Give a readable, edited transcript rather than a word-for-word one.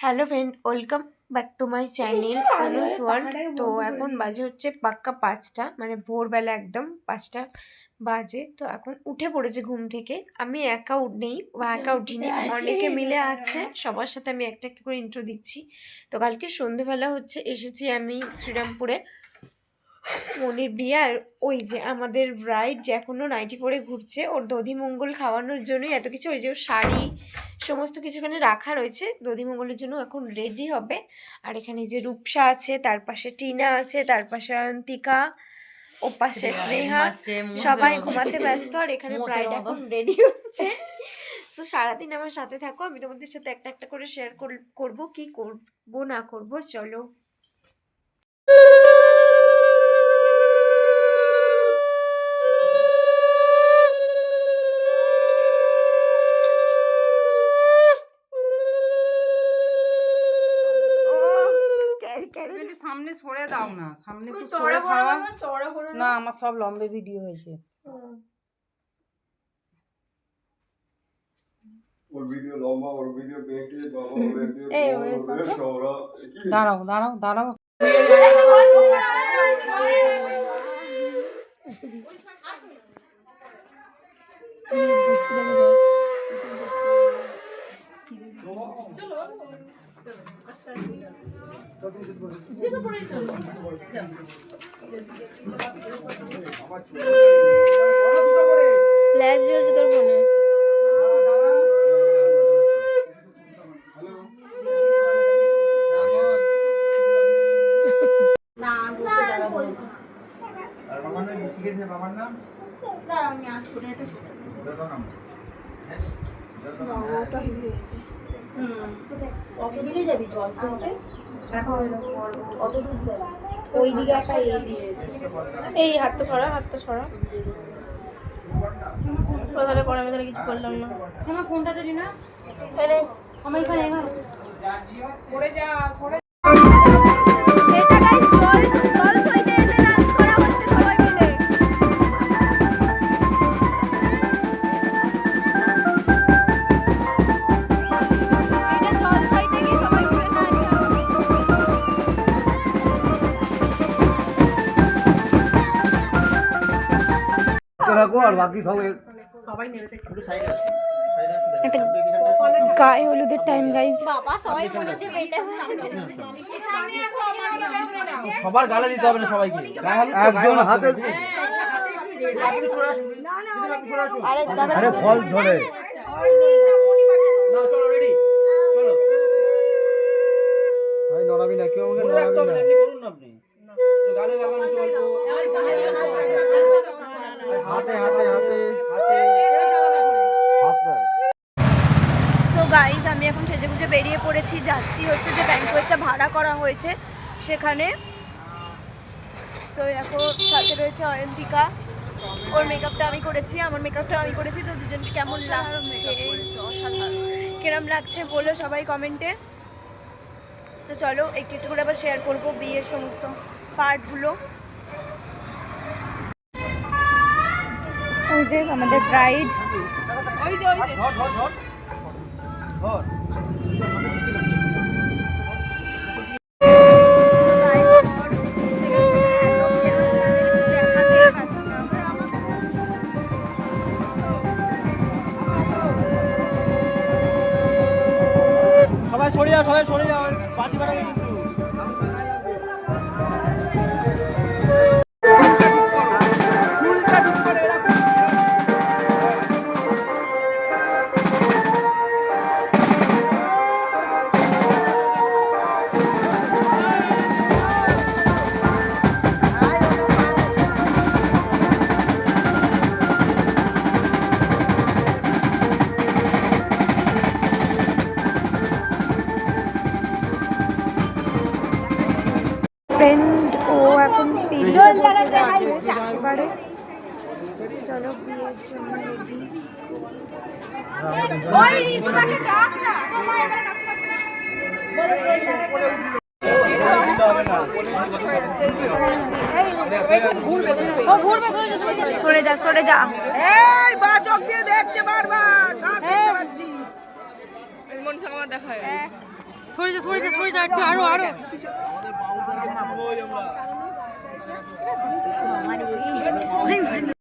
Hello friend, welcome back to my channel অনুস world. তো এখন বাজে হচ্ছে পাক্কা 5টা, মানে ভোরবেলা একদম 5টা বাজে। তো এখন উঠে পড়েছে ঘুম থেকে। আমি একা নেই বা একা উঠিনি, অনেকে মিলে আছে। সবার সাথে আমি একটা একটা করে ইন্ট্রো দিচ্ছি। তো কালকে সন্ধেবেলা হচ্ছে এসেছি আমি শ্রীরামপুরে মনির বিয়ে। আর ওই যে আমাদের ব্রাইড যে এখনও নাইটি পরে ঘুরছে, ওর দধিমঙ্গল খাওয়ানোর জন্যই এত কিছু। ওই যে ওর শাড়ি সমস্ত কিছু এখানে রাখা রয়েছে, দধিমঙ্গলের জন্য এখন রেডি হবে। আর এখানে যে রূপসা আছে, তার পাশে টিনা আছে, তার পাশে অয়ন্তিকা, ও পাশে স্নেহা, সবাই ঘুমাতে ব্যস্ত। আর এখানে ব্রাইড এখন রেডি হচ্ছে। তো সারাদিন আমার সাথে থাকো, আমি তোমাদের সাথে একটা একটা করে শেয়ার করবো কি করবো না করবো। চলো। সামনে সরে দাও না, সামনে একটু সরে খাওয়া না। আমার সব লম্বে ভিডিও হয়েছে। ওর ভিডিও লম্বা, ওর ভিডিও বেঁকে, বাবা বেঁকে, সৌরা দাঁড়াও দাঁড়াও দাঁড়াও। ফ্ল্যাশ জ্বলছে তোর ফোনে। ওইদিকে একটা এই হাতটা সরা, হাতটা সরা। তাহলে করে আমি তাহলে কিছু করলাম না। আমার ফোনটা দিলি না, আমার এখানে পড়ে যা সরে। রাখো আর বাকি সব সবাই নেবে একটা গায়ে হলুদের টাইম গাইজ। বাবা সবাই বলেছে মেয়েটা সবার গালে দিতে হবে না সবাইকে। একজন হাতে আরে ফল ধরে চলো রেডি, চলো। ভাই নড়াবি না, কেউ আমাকে মনে রাখতে নড়াবি হবে না, না। এমনি করুন না আপনি। গালে লাগানো চলতো। হাতে হাতে হাতে হাতে হাতে। সো গাইজ, আমি এখন সেজেগুজে বেরিয়ে পড়েছি, যাচ্ছি হচ্ছে যে ব্যাংকোয়েটটা ভাড়া করা হয়েছে সেখানে। সো এখন সাথে রয়েছে অয়ন্তিকা, ওর মেকআপটা আমি করেছি, আমার মেকআপটা আমি করেছি। তো দুজনকে কেমন লাগছে, কিরম লাগছে বলো সবাই কমেন্টে। তো চলো একটু একটু করে আবার শেয়ার করবো বিয়ের সমস্ত পার্টগুলো। ওই যে আমাদের ব্রাইড, সবাই সরে যাও, সবাই সরে যাও, বাজি বাড়াবে কিন্তু। ফ্রেন্ড ও এখন পেরিয়ে বসে যাচ্ছে একেবারে। চলো বিয়ের জন্য রেডি। সরে যা সরে যা। এই বাচক দিয়ে দেখছে বারবার, সব দেখতে পাচ্ছি। মনীষা আমার দেখা হয় সরে যা একটু আরো আমাদের